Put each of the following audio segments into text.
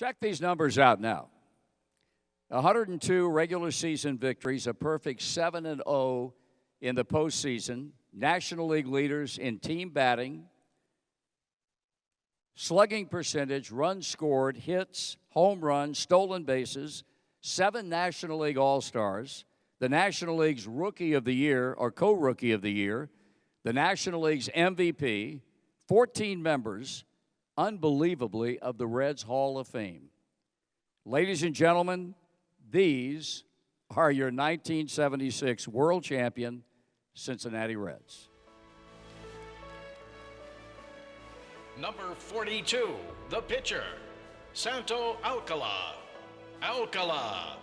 Check these numbers out now. 102 regular season victories, a perfect 7-0 in the postseason. National League leaders in team batting, slugging percentage, runs scored, hits, home runs, stolen bases, 7 National League All-Stars, the National League's Rookie of the Year or Co-Rookie of the Year, the National League's MVP, 14 members, unbelievably, of the Reds Hall of Fame. Ladies and gentlemen, these are your 1976 world champion Cincinnati Reds. Number 42, the pitcher, Santo Alcala. Alcala.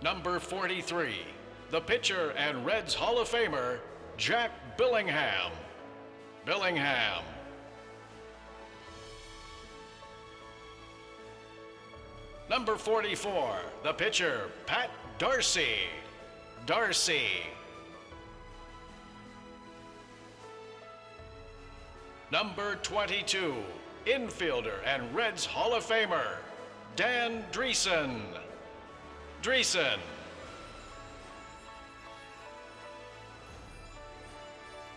Number 43, the pitcher and Reds Hall of Famer, Jack Billingham. Billingham. Number 44, the pitcher, Pat Darcy. Darcy. Number 22, infielder and Reds Hall of Famer, Dan DRIESSEN. DRIESSEN.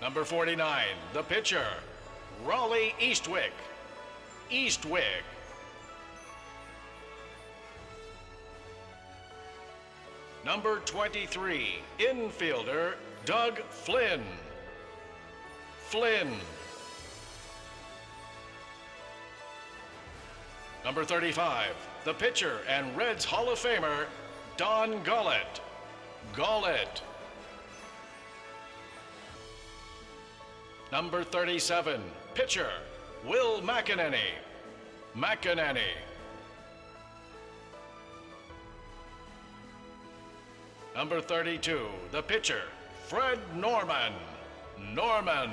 Number 49, the pitcher, Raleigh Eastwick. Eastwick. Number 23, infielder, Doug Flynn. Flynn. Number 35, the pitcher and Reds Hall of Famer, Don Gullett. Gullett. Number 37, pitcher, Will McEnany. McEnany. Number 32, the pitcher, Fred Norman. Norman.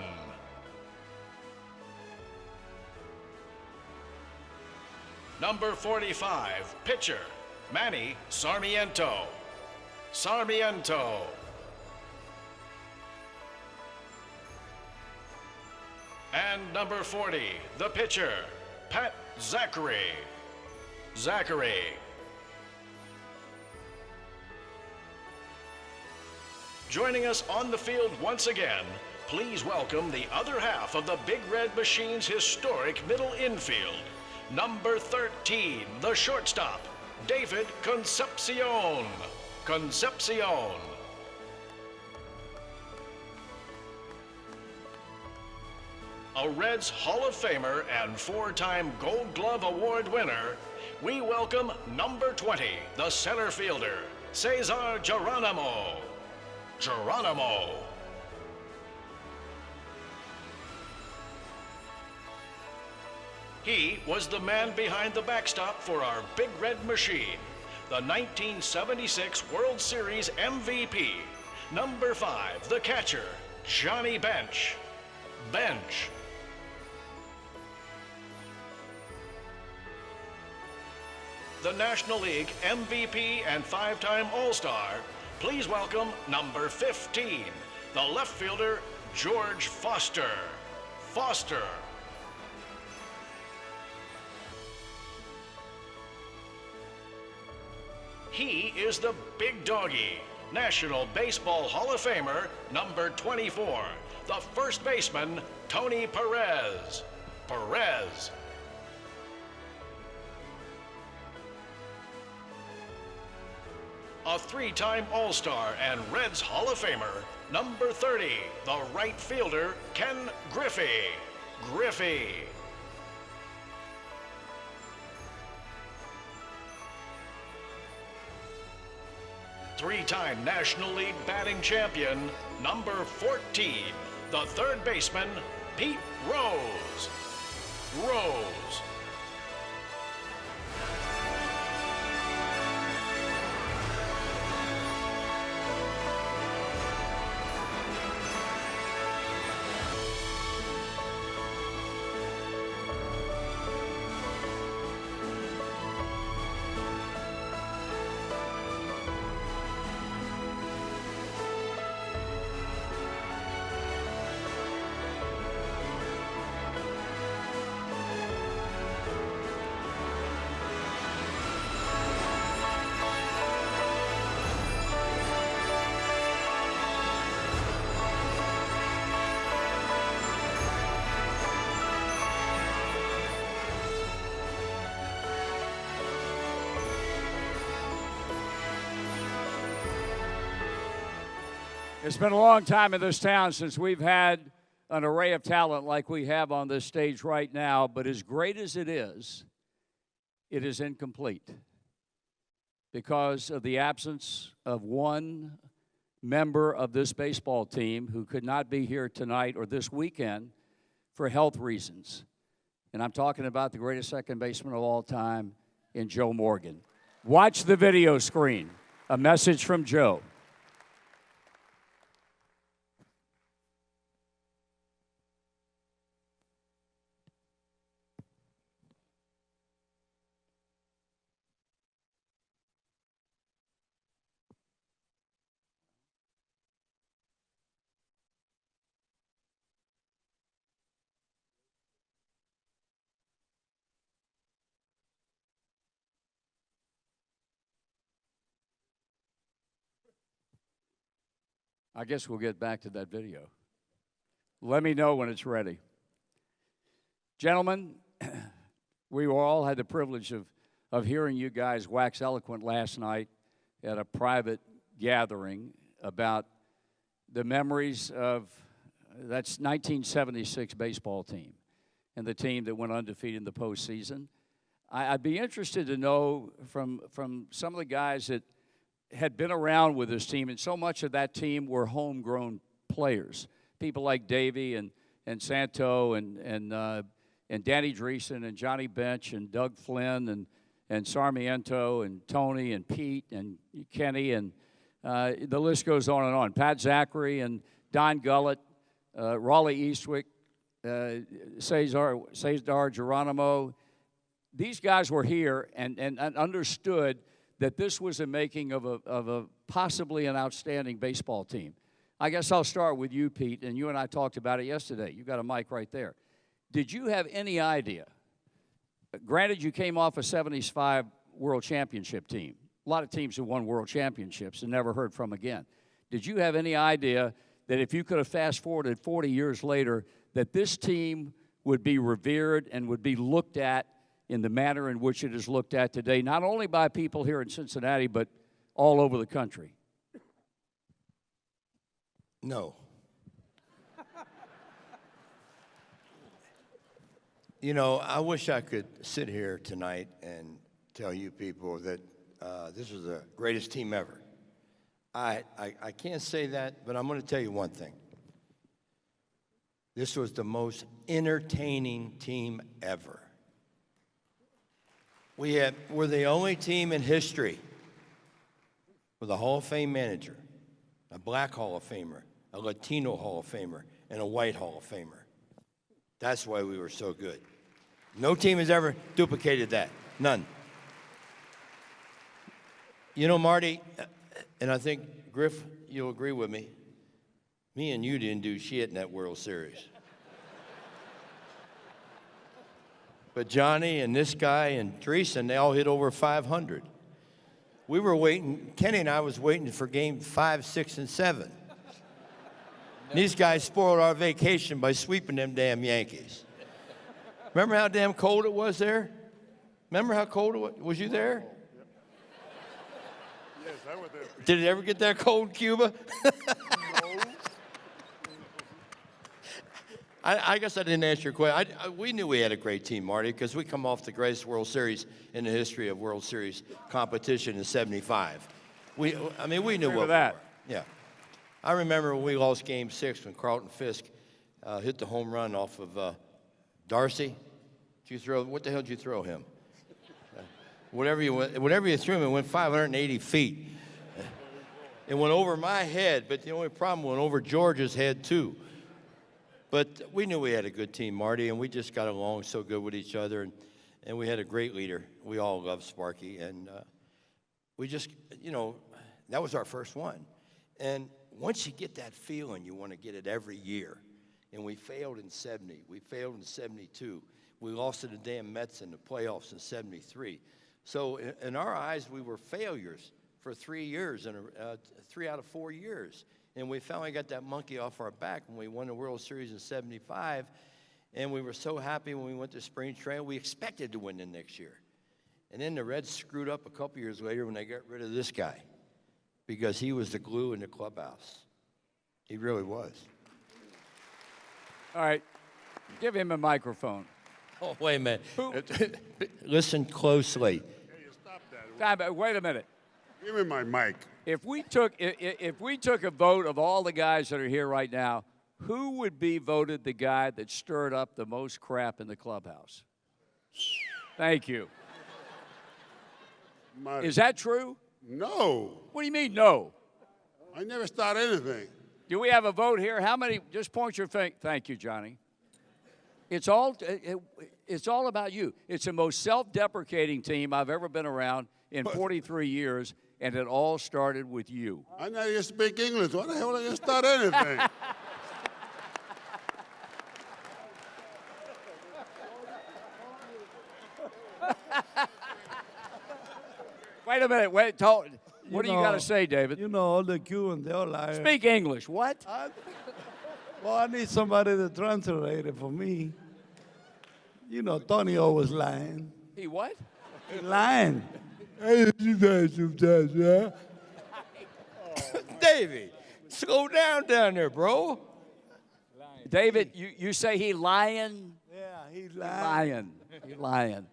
Number 45, pitcher, Manny Sarmiento. Sarmiento. And number 40, the pitcher, Pat Zachary. Zachary. Joining us on the field once again, please welcome the other half of the Big Red Machine's historic middle infield. Number 13, the shortstop, David Concepcion. Concepcion. A Reds Hall of Famer and 4-time Gold Glove Award winner, we welcome number 20, the center fielder, CESAR Geronimo. Geronimo. He was the man behind the backstop for our Big Red Machine, the 1976 World Series MVP. Number 5, the catcher, Johnny Bench. Bench. The National League MVP and 5-time All-Star, please welcome number 15, the left fielder, George Foster. Foster. He is the big doggy, National Baseball Hall of Famer, number 24, the first baseman, Tony Perez. Perez. A 3-time All-Star and Reds Hall of Famer, number 30, the right fielder, Ken Griffey. Griffey. Three-time National League batting champion, number 14, the third baseman, Pete Rose. Rose. It's been a long time in this town since we've had an array of talent like we have on this stage right now, but as great as it is incomplete because of the absence of one member of this baseball team who could not be here tonight or this weekend for health reasons. And I'm talking about the greatest second baseman of all time in Joe Morgan. Watch the video screen. A message from Joe. I guess we'll get back to that video. Let me know when it's ready. Gentlemen, we all had the privilege of hearing you guys wax eloquent last night at a private gathering about the memories of that's 1976 baseball team and the team that went undefeated in the postseason. I'd be interested to know from some of the guys that had been around with this team, and so much of that team were homegrown players. People like Davey and Santo and Danny DRIESSEN and Johnny Bench and Doug Flynn and Sarmiento and Tony and Pete and Kenny and the list goes on and on. Pat ZACHRY and Don Gullett, Raleigh Eastwick, CESAR Geronimo. These guys were here and understood that this was a making of a possibly an outstanding baseball team. I guess I'll start with you, Pete, and you and I talked about it yesterday. You got a mic right there. Did you have any idea? Granted, you came off a 75 World Championship team. A lot of teams have won World Championships and never heard from again. Did you have any idea that if you could have fast-forwarded 40 years later, that this team would be revered and would be looked at in the manner in which it is looked at today, not only by people here in Cincinnati, but all over the country? No. You know, I wish I could sit here tonight and tell you people that this was the greatest team ever. I can't say that, but I'm going to tell you one thing. This was the most entertaining team ever. We're the only team in history with a Hall of Fame manager, a black Hall of Famer, a Latino Hall of Famer, and a white Hall of Famer. That's why we were so good. No team has ever duplicated that. None. You know, Marty, and I think, Griff, you'll agree with me, me and you didn't do shit in that World Series. But Johnny and this guy and DRIESSEN, they all hit over 500. We were waiting, Kenny and I was waiting for game 5, 6, and 7. And these guys spoiled our vacation by sweeping them damn Yankees. Remember how damn cold it was there? Remember how cold it was? Was you there? Yes, I was there. Did it ever get that cold in Cuba? No. I guess I didn't answer your question. We knew we had a great team, Marty, because we come off the greatest World Series in the history of World Series competition in '75. We knew what that. we were. Yeah. I remember when we lost Game 6 when Carlton Fisk hit the home run off of Darcy. What the hell did you throw him? Whatever you threw him, it went 580 feet. It went over my head, but the only problem went over George's head, too. But we knew we had a good team, Marty, and we just got along so good with each other, and we had a great leader. We all loved Sparky, and we just, you know, that was our first one. And once you get that feeling, you want to get it every year. And we failed in 70. We failed in 72. We lost to the damn Mets in the playoffs in 73. So in our eyes, we were failures for 3 years, and 3 out of 4 years. And we finally got that monkey off our back when we won the World Series in 75. And we were so happy when we went to spring training. We expected to win the next year. And then the Reds screwed up a couple years later when they got rid of this guy because he was the glue in the clubhouse. He really was. All right, give him a microphone. Oh, wait a minute. Listen closely. Wait a minute. Give me my mic. If we took a vote of all the guys that are here right now, who would be voted the guy that stirred up the most crap in the clubhouse? Thank you. Is that true? No. What do you mean, no? I never start anything. Do we have a vote here? How many? Just point your finger. Thank you, Johnny. It's all about you. It's the most self-deprecating team I've ever been around in 43 years, and it all started with you. I know you speak English. Why the hell did I start anything? Wait a minute. What do you got to say, David? You know, all the Cubans, they all lie. Speak English. What? Well, I need somebody to translate it for me. You know, Tony always lying. He what? He lying. Davey, slow down there, bro. David, you say he lying? Yeah, he's lying. He lying.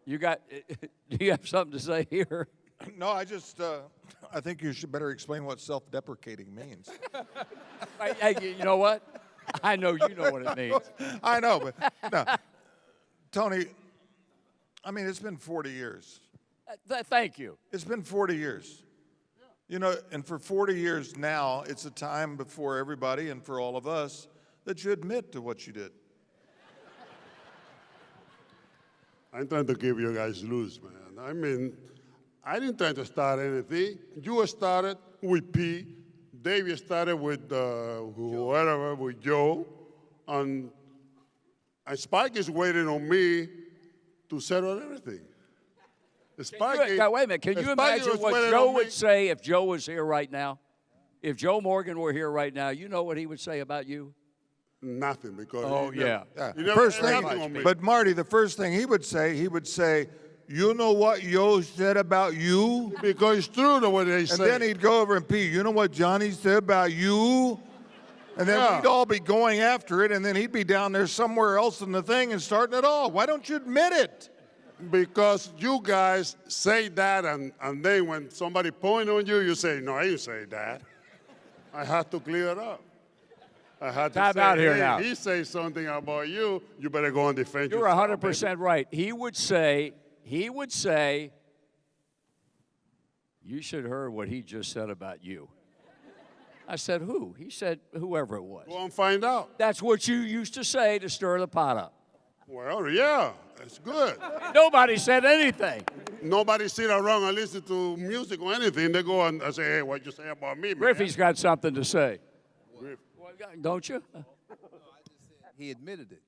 Do you have something to say here? No, I think you should better explain what self-deprecating means. Hey, you know what? I know you know what it means. I know, but no. Tony, I mean, it's been 40 years. Thank you. It's been 40 years. You know, and for 40 years now, it's a time before everybody and for all of us that you admit to what you did. I'm trying to give you guys loose, man. I mean, I didn't try to start anything. You started with P. Davey started with whatever, with Joe. And Spike is waiting on me to settle everything. Wait a minute. Can you imagine what Joe would say if Joe was here right now? If Joe Morgan were here right now, you know what he would say about you? Nothing, because First thing, but Marty, the first thing he would say, you know what Yo said about you? Because it's true the way they say. And then he'd go over and pee, you know what Johnny said about you? And then we'd all be going after it, and then he'd be down there somewhere else in the thing and starting it all. Why don't you admit it? Because you guys say that, and then when somebody point on you, you say, no, I didn't say that. I have to clear it up. I had to Time say, out here hey, now. He says something about you, you better go and defend You're yourself. 100% right. He would say, you should have heard what he just said about you. I said, who? He said, whoever it was. Go and find out. That's what you used to say to stir the pot up. Well, yeah, that's good. Nobody said anything. Nobody sit around and listen to music or anything. They go and say, hey, what you say about me, man? Griffey's got something to say. Don't you? He admitted it.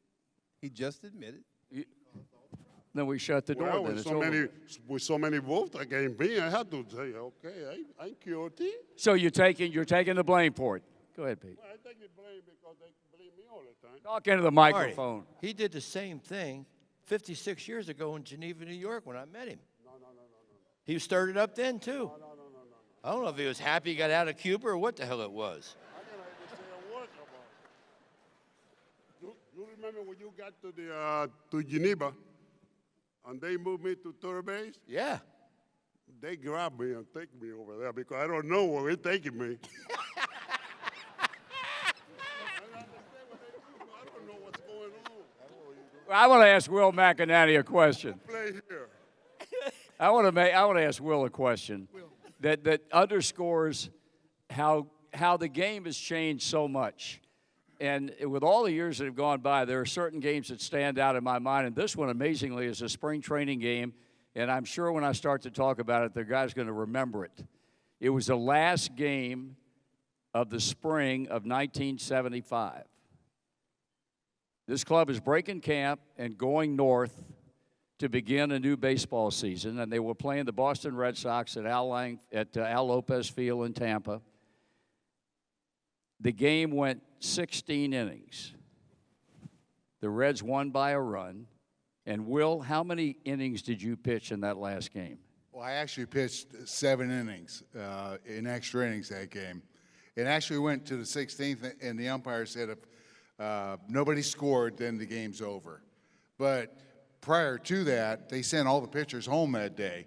He just admitted. Then we shut the door. Well, then with so many votes against me, I had to say, okay, I'm guilty. So you're taking the blame for it. Go ahead, Pete. Well, I take the blame because they blame me all the time. Talk into the microphone. Marty, he did the same thing 56 years ago in Geneva, New York when I met him. No. He stirred it up then, too. No. I don't know if he was happy he got out of Cuba or what the hell it was. I cannot even say a word about it. You remember when you got to Geneva and they moved me to third base? Yeah. They grabbed me and take me over there because I don't know where they're taking me. I don't know what's going on. I want to ask Will McEnaney a question. Play here. I want to ask Will a question that underscores how the game has changed so much. And with all the years that have gone by, there are certain games that stand out in my mind. And this one, amazingly, is a spring training game. And I'm sure when I start to talk about it, the guy's going to remember it. It was the last game of the spring of 1975. This club is breaking camp and going north to begin a new baseball season. And they were playing the Boston Red Sox at Al Lopez Field in Tampa. The game went 16 innings. The Reds won by a run. And, Will, how many innings did you pitch in that last game? Well, I actually pitched 7 innings in extra innings that game. It actually went to the 16th, and the umpire said if nobody scored, then the game's over. But prior to that, they sent all the pitchers home that day.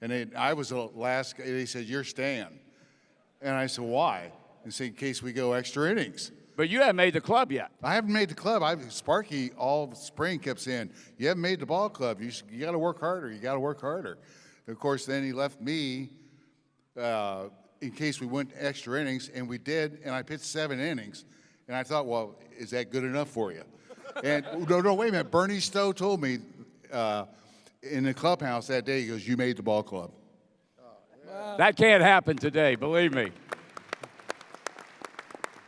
And I was the last guy. They said, "You're staying." And I said, "Why?" They said, "In case we go extra innings." But you haven't made the club yet. I haven't made the club. Sparky all spring kept saying, "You haven't made the ball club. You got to work harder. You got to work harder." And of course, then he left me in case we went extra innings, and we did. And I pitched 7 innings, and I thought, "Well, is that good enough for you?" And no, wait a minute. Bernie Stowe told me in the clubhouse that day, he goes, "You made the ball club." That can't happen today, believe me.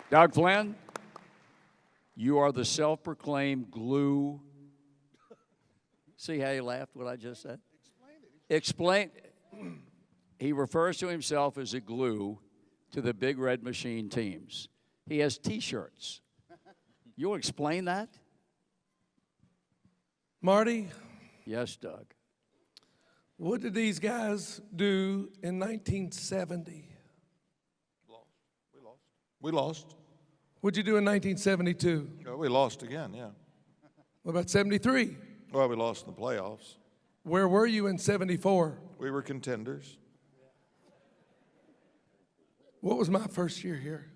Doug Flynn, you are the self-proclaimed glue. See how he laughed what I just said? Explain. He refers to himself as a glue to the Big Red Machine teams. He has T-shirts. You'll explain that? Marty, Yes, Doug. what did these guys do in 1970? We lost. What'd you do in 1972? We lost again, yeah. What about 73? Well, we lost in the playoffs. Where were you in 74? We were contenders. What was my first year here?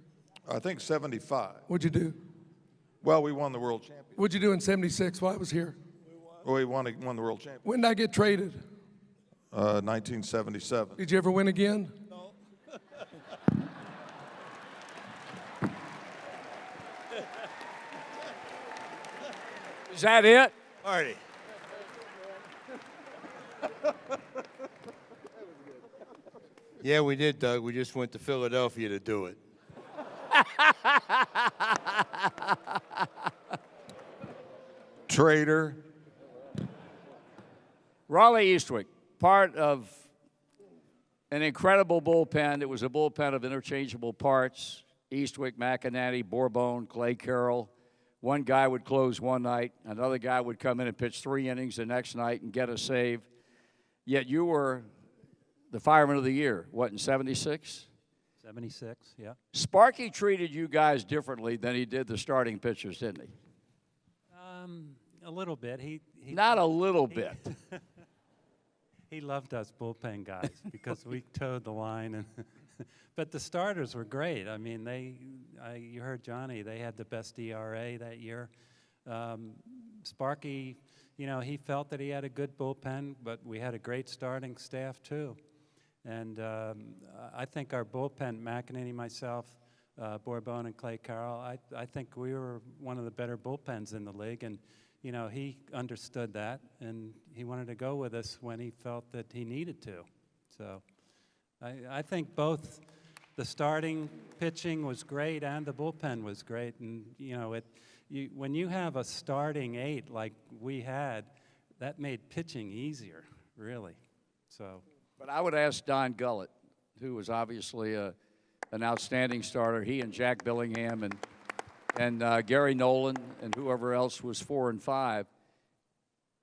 I think 75. What'd you do? Well, we won the world championship. What'd you do in 76 while I was here? We won the world championship. When did I get traded? 1977. Did you ever win again? Is that it? Marty. Yeah, we did, Doug. We just went to Philadelphia to do it. Trader. Raleigh Eastwick, part of an incredible bullpen. It was a bullpen of interchangeable parts. Eastwick, McENaney, Bourbon, Clay Carroll. One guy would close one night. Another guy would come in and pitch 3 innings the next night and get a save. Yet you were the fireman of the year, what, in 76? 76, yeah. Sparky treated you guys differently than he did the starting pitchers, didn't he? A little bit. Not a little bit. He loved us bullpen guys because we towed the line, and but the starters were great. I mean, you heard Johnny. They had the best ERA that year. Sparky, you know, he felt that he had a good bullpen, but we had a great starting staff too. And I think our bullpen, McEnany, myself, Bourbon, and Clay Carroll, I think we were one of the better bullpens in the league. And, you know, he understood that, and he wanted to go with us when he felt that he needed to. So I think both the starting pitching was great and the bullpen was great. And, you know, when you have a starting 8 like we had, that made pitching easier, really. So. But I would ask Don Gullett, who was obviously an outstanding starter. He and Jack Billingham and Gary Nolan and whoever else was 4 and 5.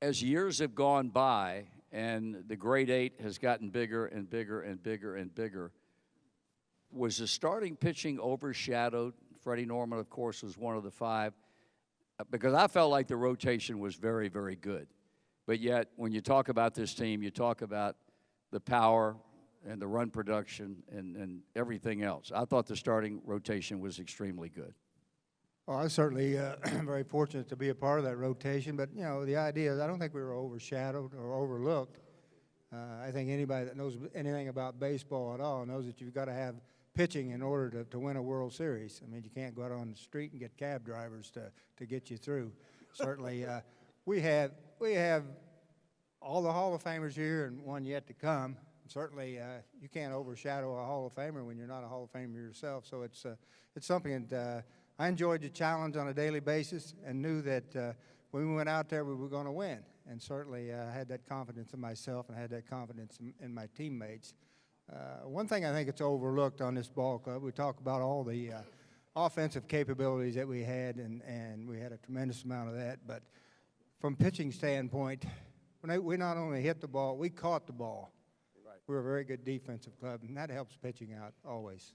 As years have gone by and the grade 8 has gotten bigger and bigger and bigger and bigger, was the starting pitching overshadowed? Freddie Norman, of course, was one of the 5. Because I felt like the rotation was very, very good. But yet, when you talk about this team, you talk about the power and the run production and everything else. I thought the starting rotation was extremely good. Well, I was certainly very fortunate to be a part of that rotation, but, you know, the idea is I don't think we were overshadowed or overlooked. I think anybody that knows anything about baseball at all knows that you've got to have pitching in order to win a World Series. I mean, you can't go out on the street and get cab drivers to get you through. Certainly, we have all the Hall of Famers here and one yet to come. Certainly, you can't overshadow a Hall of Famer when you're not a Hall of Famer yourself. So it's something that I enjoyed the challenge on a daily basis and knew that when we went out there, we were going to win. And certainly, I had that confidence in myself and had that confidence in my teammates. One thing I think it's overlooked on this ball club, we talk about all the offensive capabilities that we had, and we had a tremendous amount of that. But from pitching standpoint, we not only hit the ball, we caught the ball. we're a very good defensive club, and that helps pitching out always.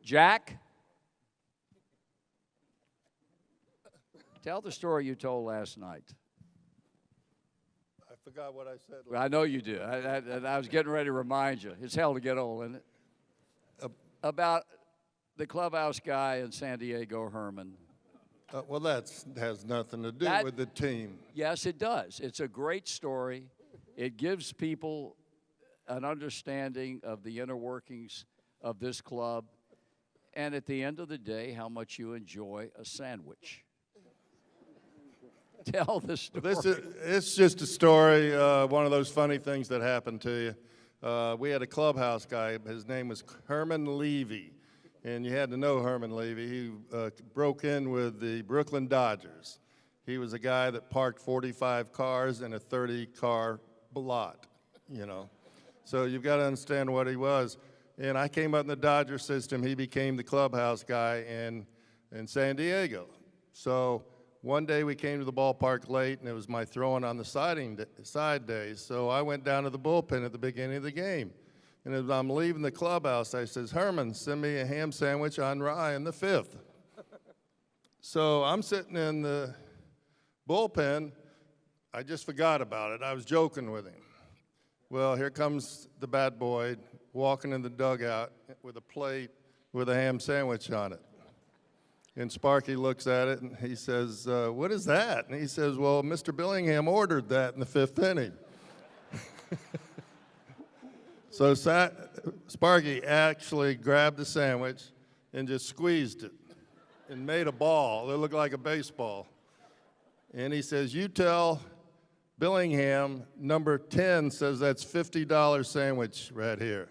Jack? Tell the story you told last night. I forgot what I said. Well, I know you do. I was getting ready to remind you. It's hell to get old, isn't it? About the clubhouse guy in San Diego, Herman. Well, that has nothing to do with the team. Yes, it does. It's a great story. It gives people an understanding of the inner workings of this club, and at the end of the day, how much you enjoy a sandwich. Tell the story. It's just a story, one of those funny things that happened to you. We had a clubhouse guy. His name was Herman Levy, and you had to know Herman Levy. He broke in with the Brooklyn Dodgers. He was a guy that parked 45 cars in a 30-car lot, you know. So you've got to understand what he was. And I came up in the Dodger system. He became the clubhouse guy in San Diego. So one day we came to the ballpark late, and it was my throwing on the side days. So I went down to the bullpen at the beginning of the game. And as I'm leaving the clubhouse, I says, Herman, send me a ham sandwich on rye in the 5th. So I'm sitting in the bullpen. I just forgot about it. I was joking with him. Well, here comes the bat boy walking in the dugout with a plate with a ham sandwich on it. And Sparky looks at it and he says, what is that? And he says, well, Mr. Billingham ordered that in the 5th inning. So Sparky actually grabbed the sandwich and just squeezed it and made a ball. It looked like a baseball. And he says, you tell Billingham, number 10 says that's $50 sandwich right here.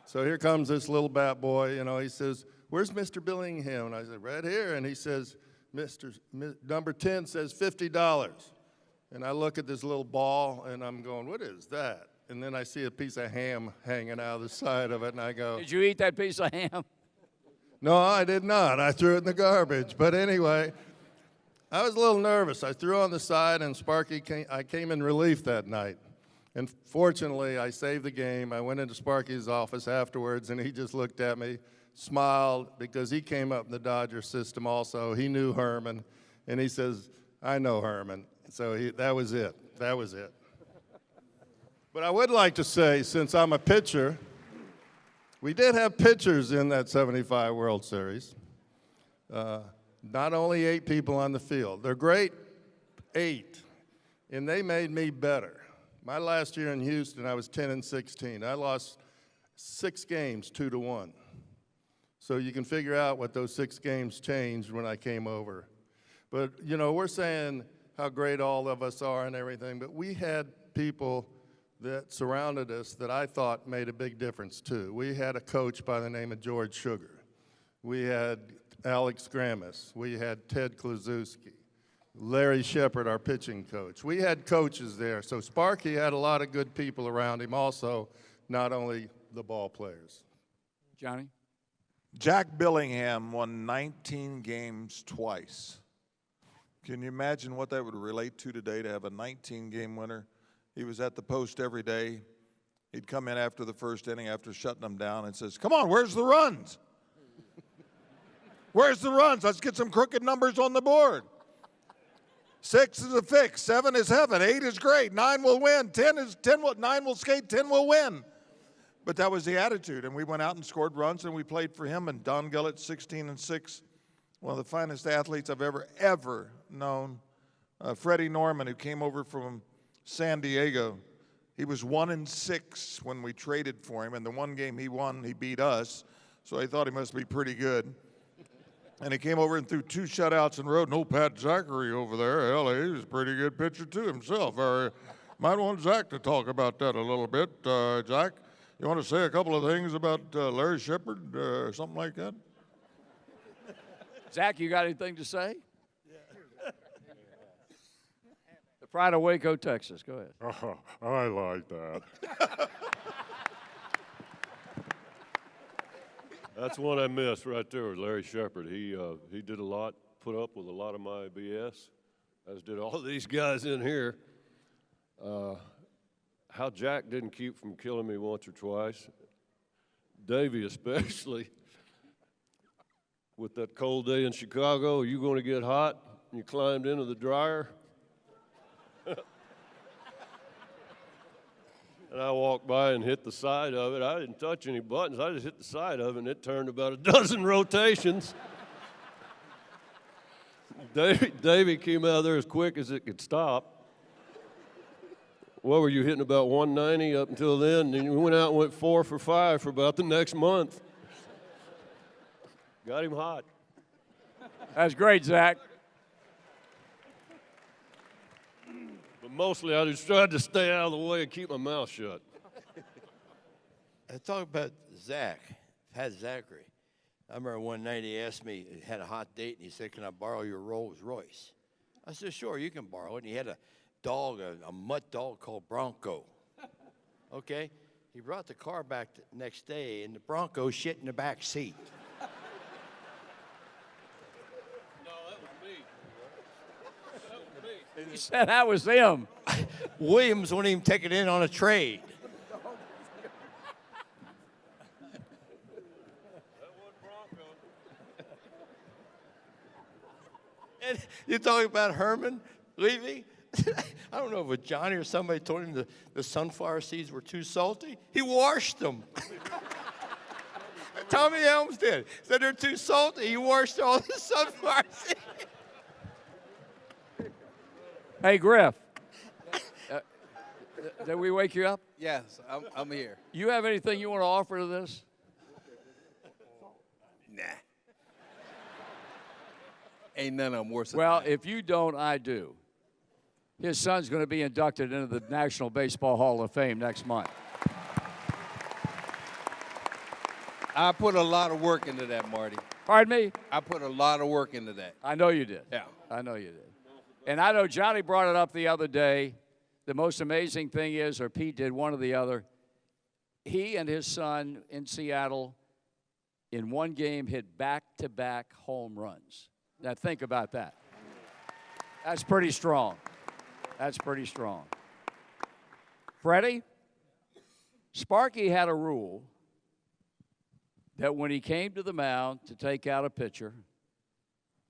So here comes this little bat boy, you know, he says, where's Mr. Billingham? And I said, right here. And he says, number 10 says $50. And I look at this little ball, and I'm going, what is that? And then I see a piece of ham hanging out of the side of it, and I go, did you eat that piece of ham? no, I did not. I threw it in the garbage. But anyway, I was a little nervous. I threw on the side, and I came in relief that night. And fortunately, I saved the game. I went into Sparky's office afterwards, and he just looked at me, smiled, because he came up in the Dodger system also. He knew Herman, and he says, I know Herman. So that was it. That was it. But I would like to say, since I'm a pitcher, we did have pitchers in that 75 World Series. Not only 8 people on the field. They're great, 8, and they made me better. My last year in Houston, I was 10-16. I lost 6 games, 2-1. So you can figure out what those 6 games changed when I came over. But, you know, we're saying how great all of us are and everything, but we had people that surrounded us that I thought made a big difference, too. We had a coach by the name of George Sugar. We had Alex Gramis. We had Ted Kluszewski. Larry Shepard, our pitching coach. We had coaches there. So Sparky had a lot of good people around him also, not only the ball players. Johnny? Jack Billingham won 19 games twice. Can you imagine what that would relate to today, to have a 19-game winner? He was at the post every day. He'd come in after the first inning after shutting them down and says, come on, where's the runs? Where's the runs? Let's get some crooked numbers on the board. 6 is a fix, 7 is heaven, 8 is great, 9 will win, 9 will skate, 10 will win. But that was the attitude, and we went out and scored runs, and we played for him, and Don Gillett, 16-6, one of the finest athletes I've ever known. Freddie Norman, who came over from San Diego, he was 1-6 when we traded for him, and the one game he won, he beat us, so I thought he must be pretty good. And he came over and threw 2 shutouts in a row. No Pat Zachary over there. Hell, he was a pretty good pitcher too himself. Might want Zach to talk about that a little bit. Zach, you want to say a couple of things about Larry Shepard or something like that? Zach, you got anything to say? Yeah. The pride of Waco, Texas. Go ahead. Oh, I like that. That's one I missed right there, Larry Shepard. He did a lot, put up with a lot of my BS, as did all of these guys in here. how Jack didn't keep from killing me once or twice, Davey especially, with that cold day in Chicago, are you going to get hot? And you climbed into the dryer. And I walked by and hit the side of it. I didn't touch any buttons. I just hit the side of it, and it turned about a dozen rotations. Davey came out of there as quick as it could stop. What were you hitting, about 190 up until then? And you went out and went 4 for 5 for about the next month. Got him hot. That's great, Zach. But mostly I just tried to stay out of the way and keep my mouth shut. I talk about Zach, had Zachary. I remember one night he asked me, he had a hot date, and he said, "Can I borrow your Rolls Royce?" I said, "Sure, you can borrow it." And he had a dog, a mutt dog called Bronco. Okay? He brought the car back the next day, and the Bronco shit in the back seat. He said that was him. Williams wouldn't even take it in on a trade. And you're talking about Herman leaving? I don't know if it was Johnny or somebody told him the sunflower seeds were too salty. He washed them. Tommy Helms did. Said they're too salty. He washed all the sunflower seeds. Hey, Griff. Did we wake you up? Yes, I'm here. You have anything you want to offer to this? Nah. Ain't none of them worse than Well, mine. if you don't, I do. His son's going to be inducted into the National Baseball Hall of Fame next month. I put a lot of work into that, Marty. Pardon me? I put a lot of work into that. I know you did. Yeah. I know you did. And I know Johnny brought it up the other day. The most amazing thing is, or Pete did, one or the other, he and his son in Seattle in one game hit back-to-back home runs. Now think about that. That's pretty strong. That's pretty strong. Freddie, Sparky had a rule that when he came to the mound to take out a pitcher,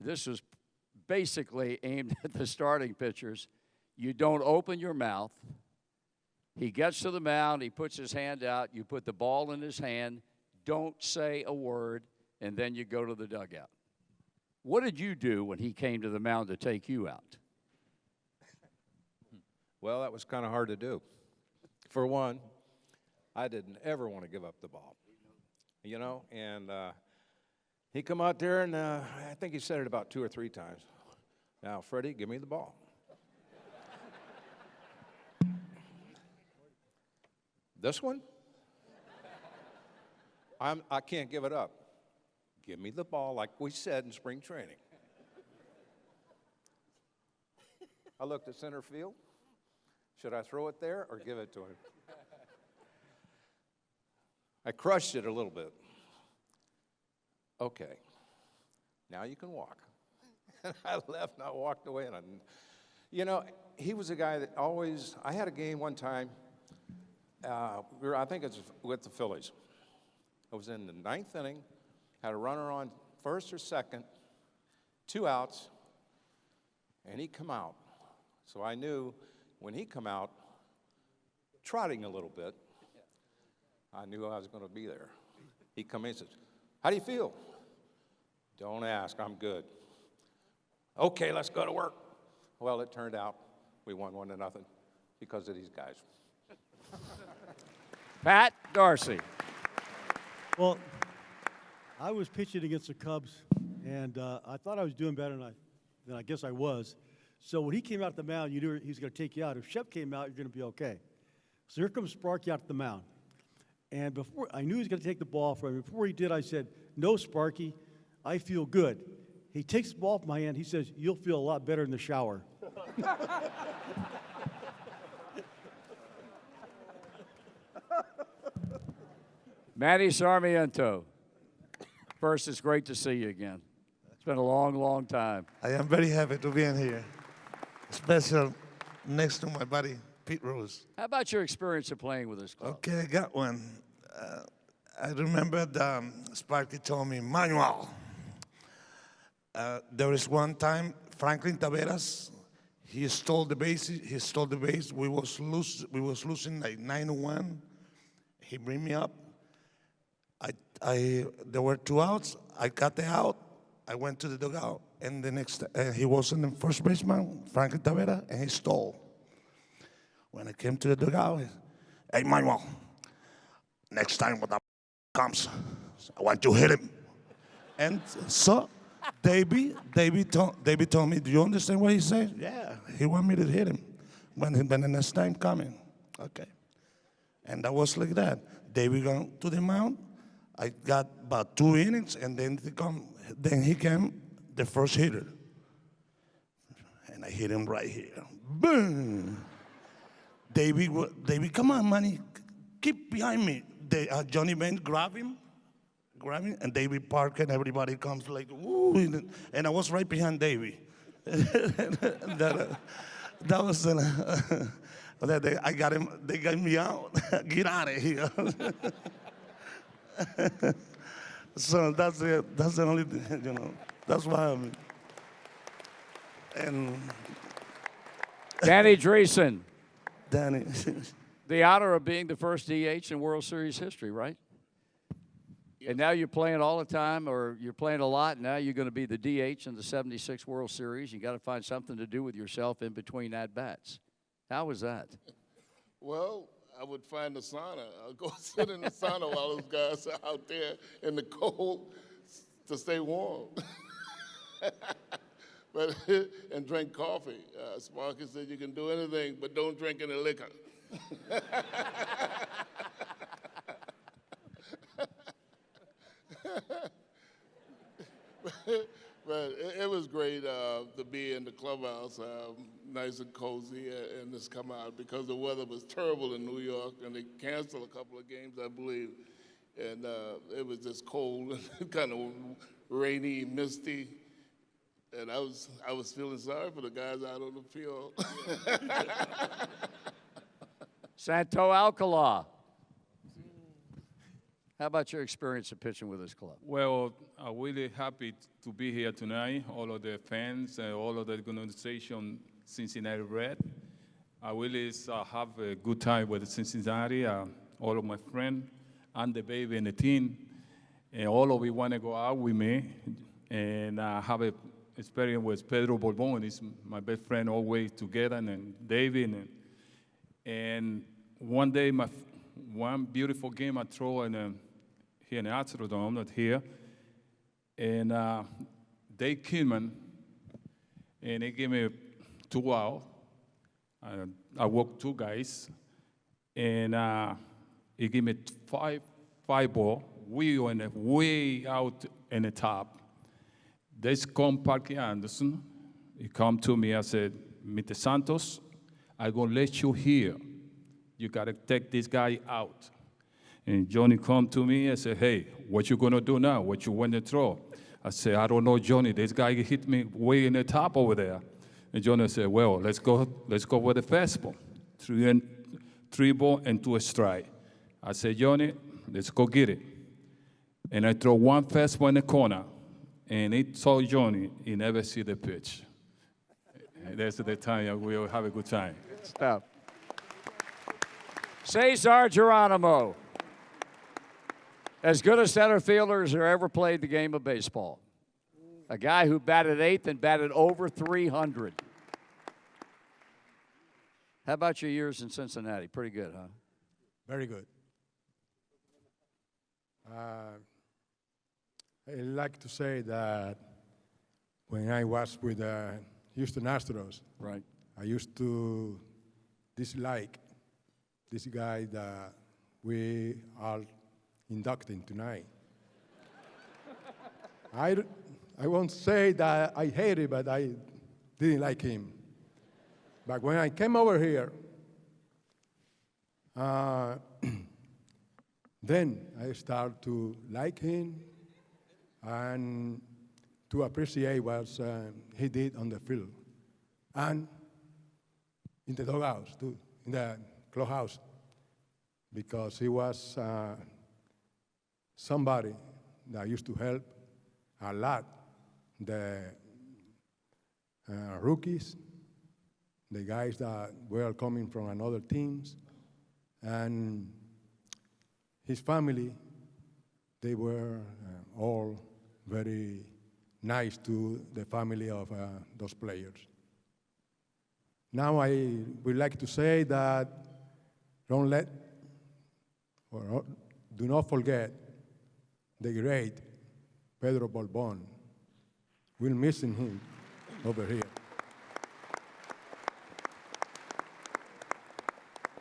this was basically aimed at the starting pitchers, you don't open your mouth. He gets to the mound, he puts his hand out, you put the ball in his hand, don't say a word, and then you go to the dugout. What did you do when he came to the mound to take you out? Well, that was kind of hard to do. For one, I didn't ever want to give up the ball, you know, and he come out there, and I think he said it about 2 or 3 times. "Now, Freddie, give me the ball." This one? I can't give it up. Give me the ball like we said in spring training. I looked at center field. Should I throw it there or give it to him? I crushed it a little bit. Okay, now you can walk. And I left and I walked away. And you know, he was a guy that always, I had a game one time, I think it's with the Phillies. I was in the 9th inning, had a runner on first or second, 2 outs, and he come out. So I knew when he come out, trotting a little bit, I knew I was going to be there. He come in and says, "How do you feel?" "Don't ask, I'm good." "Okay, let's go to work." Well, it turned out we won 1-0 because of these guys. Pat Darcy. Well, I was pitching against the Cubs, and I thought I was doing better than I guess I was. So when he came out the mound, you knew he was going to take you out. If Shep came out, you're going to be okay. So here comes Sparky out the mound. And before I knew he was going to take the ball from me. Before he did, I said, "No, Sparky, I feel good." He takes the ball from my hand. He says, "You'll feel a lot better in the shower." Manny Sarmiento. First, it's great to see you again. It's been a long, long time. I am very happy to be in here, especially next to my buddy Pete Rose. How about your experience of playing with this club? Okay, I got one. I remember Sparky told me, Manuel, there was one time Franklin Taveras, he stole the base. We was losing like 9-1. He bring me up. There were 2 outs. I got the out. I went to the dugout, and the next he was in the first baseman, Franklin Tavera, and he stole. When I came to the dugout, hey Manuel, next time when that comes, I want you to hit him. And so Davey told me, do you understand what he said? Yeah, he want me to hit him when the next time coming. Okay. And that was like that. Davey gone to the mound. I got about 2 innings, and then he came the first hitter. And I hit him right here. Boom! Davey, come on, Manny, keep behind me. Johnny Benn grab him, and Davey Parker, and everybody comes like, woo, and I was right behind Davey. That was, I got him, they got me out. Get out of here. So that's it. That's the only thing, that's why I'm. And Danny DRIESSEN. Danny. The honor of being the first DH in World Series history, right? And now you're playing all the time, or you're playing a lot. Now you're going to be the DH in the '76 World Series. You got to find something to do with yourself in between at-bats. How was that? Well, I would find the sauna. I'll go sit in the sauna while those guys are out there in the cold to stay warm. But and drink coffee. Sparky said you can do anything, but don't drink any liquor. But it was great to be in the clubhouse, nice and cozy, and just come out because the weather was terrible in New York, and they canceled a couple of games, I believe, and it was just cold and kind of rainy, misty, and I was feeling sorry for the guys out on the field. Santo Alcala. How about your experience of pitching with this club? Well, I'm really happy to be here tonight, all of the fans, all of the organization, Cincinnati Reds. I really have a good time with Cincinnati, all of my friends, and the baby and the team. And all of you want to go out with me. And I have a experience with Pedro Borbon. He's my best friend, always together, and David. And one day, one beautiful game I throw here in the Astrodome, not here, and they came in, and they gave me 2 outs. I walked 2 guys, and he gave me five ball. We went way out in the top. There's come Parky Anderson. He come to me. I said, Mr. Santos, I'm gonna let you here. You gotta take this guy out. And Johnny come to me and said, hey, what you gonna do now? What you want to throw? I said, I don't know, Johnny. This guy hit me way in the top over there. And Johnny said, well, let's go with the fastball. 3 ball and 2 strike. I said, Johnny, let's go get it. And I throw 1 fastball in the corner. And he told Johnny he never see the pitch. And that's the time we'll have a good time. Stop. CESAR Geronimo. As good a center fielder as there ever played the game of baseball. A guy who batted 8th and batted over 300. How about your years in Cincinnati? Pretty good, huh? Very good. I like to say that when I was with the Houston Astros, right, I used to dislike this guy that we are inducting tonight. I won't say that I hate it, but I didn't like him. But when I came over here, then I started to like him and to appreciate what he did on the field and in the dugouts too. in the clubhouse because he was somebody that used to help a lot the rookies, the guys that were coming from another teams, and his family, they were all very nice to the family of those players. Now I would like to say that do not forget the great Pedro Borbon. We're missing him over here.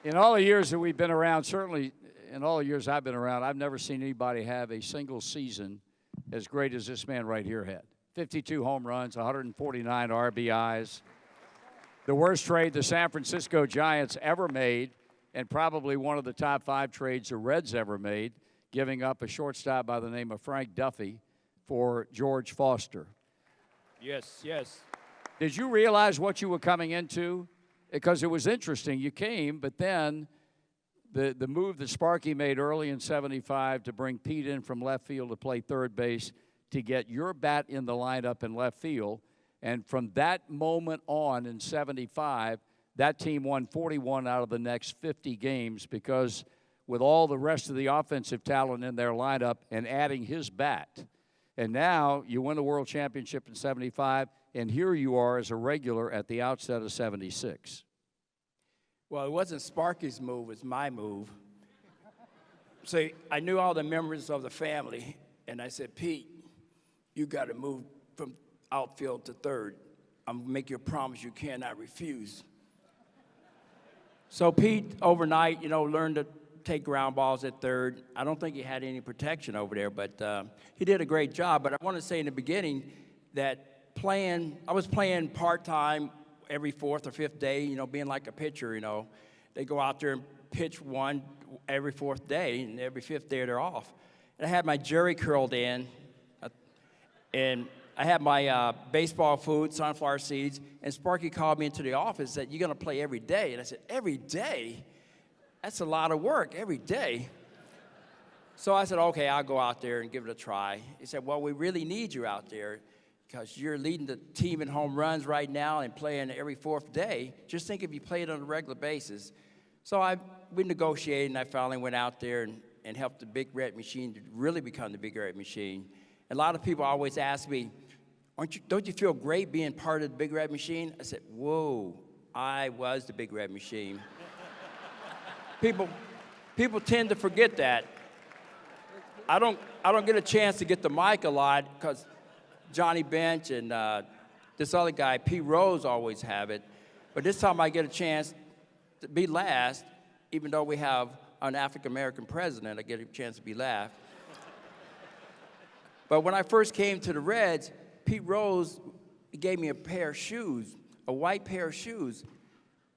In all the years that we've been around, certainly in all the years I've been around, I've never seen anybody have a single season as great as this man right here had. 52 home runs, 149 RBIs. The worst trade the San Francisco Giants ever made, and probably one of the top 5 trades the Reds ever made, giving up a shortstop by the name of Frank Duffy for George Foster. Yes, yes. Did you realize what you were coming into? Because it was interesting. You came, but then the move that Sparky made early in '75 to bring Pete in from left field to play third base to get your bat in the lineup in left field. And from that moment on in '75, that team won 41 out of the next 50 games because with all the rest of the offensive talent in their lineup and adding his bat. And now you win the World Championship in '75, and here you are as a regular at the outset of '76. Well, it wasn't Sparky's move, it was my move. So I knew all the members of the family, and I said, Pete, you got to move from outfield to third. I'm going to make you a promise you cannot refuse. So Pete, overnight, learned to take ground balls at third. I don't think he had any protection over there, but he did a great job. But I want to say in the beginning that I was playing part-time every 4th or 5th day, being like a pitcher, They go out there and pitch one every 4th day, and every 5th day they're off. And I had my jerry curled in, and I had my baseball food, sunflower seeds, and Sparky called me into the office and said, you're going to play every day. And I said, every day? That's a lot of work, every day. So I said, okay, I'll go out there and give it a try. He said, well, we really need you out there because you're leading the team in home runs right now and playing every 4th day. Just think if you played on a regular basis. So we negotiated, and I finally went out there and helped the Big Red Machine to really become the Big Red Machine. A lot of people always ask me, don't you feel great being part of the Big Red Machine? I said, whoa, I was the Big Red Machine. People tend to forget that. I don't get a chance to get the mic a lot because Johnny Bench and this other guy, PEREZ, always have it. But this time I get a chance to be last, even though we have an African-American president, I get a chance to be last. But when I first came to the Reds, PEREZ gave me a pair of shoes, a white pair of shoes.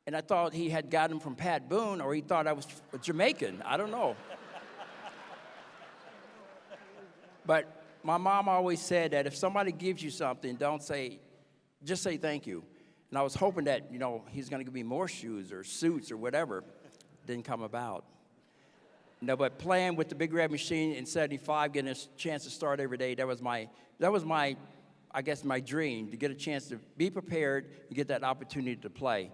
And I thought he had gotten them from Pat Boone, or he thought I was Jamaican. I don't know. But my mom always said that if somebody gives you something, just say thank you. And I was hoping that, he's going to give me more shoes or suits or whatever. Didn't come about. But playing with the Big Red Machine in '75, getting a chance to start every day, that was my, I guess, my dream, to get a chance to be prepared and get that opportunity to play.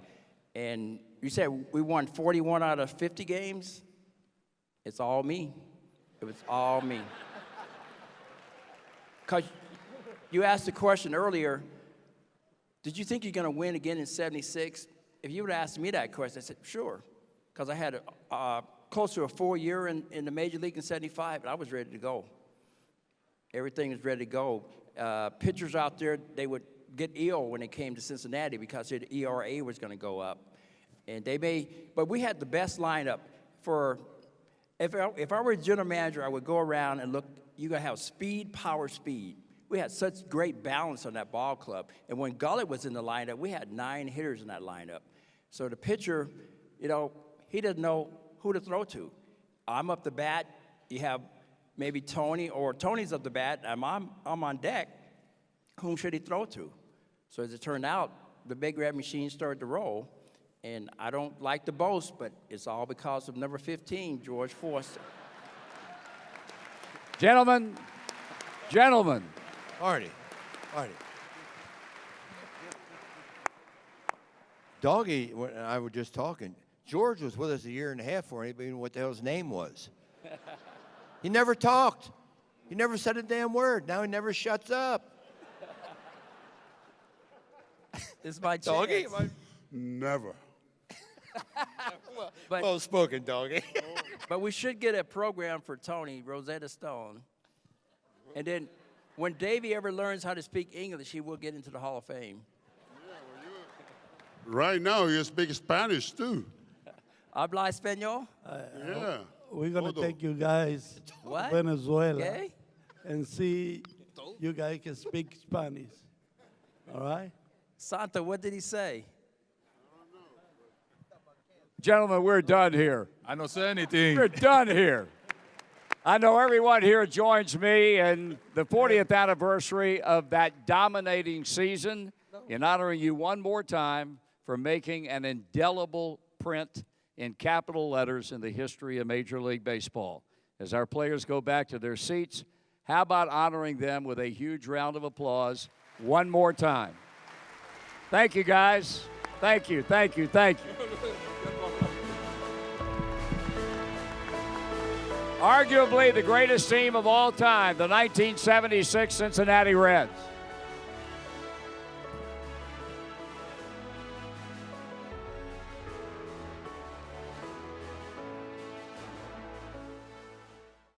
And you said we won 41 out of 50 games? It's all me. It was all me. Because you asked the question earlier, did you think you're going to win again in '76? If you would have asked me that question, I said, sure. Because I had close to a 4-year in the Major League in '75, and I was ready to go. Everything was ready to go. Pitchers out there, they would get ill when they came to Cincinnati because their ERA was going to go up. And but we had the best lineup for, if I were a general manager, I would go around and look, you're going to have speed, power, speed. We had such great balance on that ball club. And when Gullett was in the lineup, we had 9 hitters in that lineup. So the pitcher, he doesn't know who to throw to. I'm up the bat, you have maybe Tony, or Tony's up the bat, and I'm on deck. Whom should he throw to? So as it turned out, the Big Red Machine started to roll, And I don't like to boast, but it's all because of number 15, George Forster. Gentlemen, Artie. Doggy and I were just talking. George was with us a year and a half before anybody knew what the hell his name was. He never talked. He never said a damn word. Now he never shuts up. It's my Doggy? chance. Never. Well spoken, Doggy. But we should get a program for Tony, Rosetta Stone. And then when Davey ever learns how to speak English, he will get into the Hall of Fame. Right now, you speak Spanish too. Habla español? Yeah. We're going to Todo. take you guys What? to Venezuela Gay? and see you guys can speak Spanish. All right? Santa, what did he say? gentlemen, we're done here. I don't say anything. We're done here. I know everyone here joins me in the 40th anniversary of that dominating season in honoring you one more time for making an indelible print in capital letters in the history of Major League Baseball. As our players go back to their seats, how about honoring them with a huge round of applause one more time? Thank you, guys. Thank you, thank you, thank you. Arguably the greatest team of all time, the 1976 Cincinnati Reds.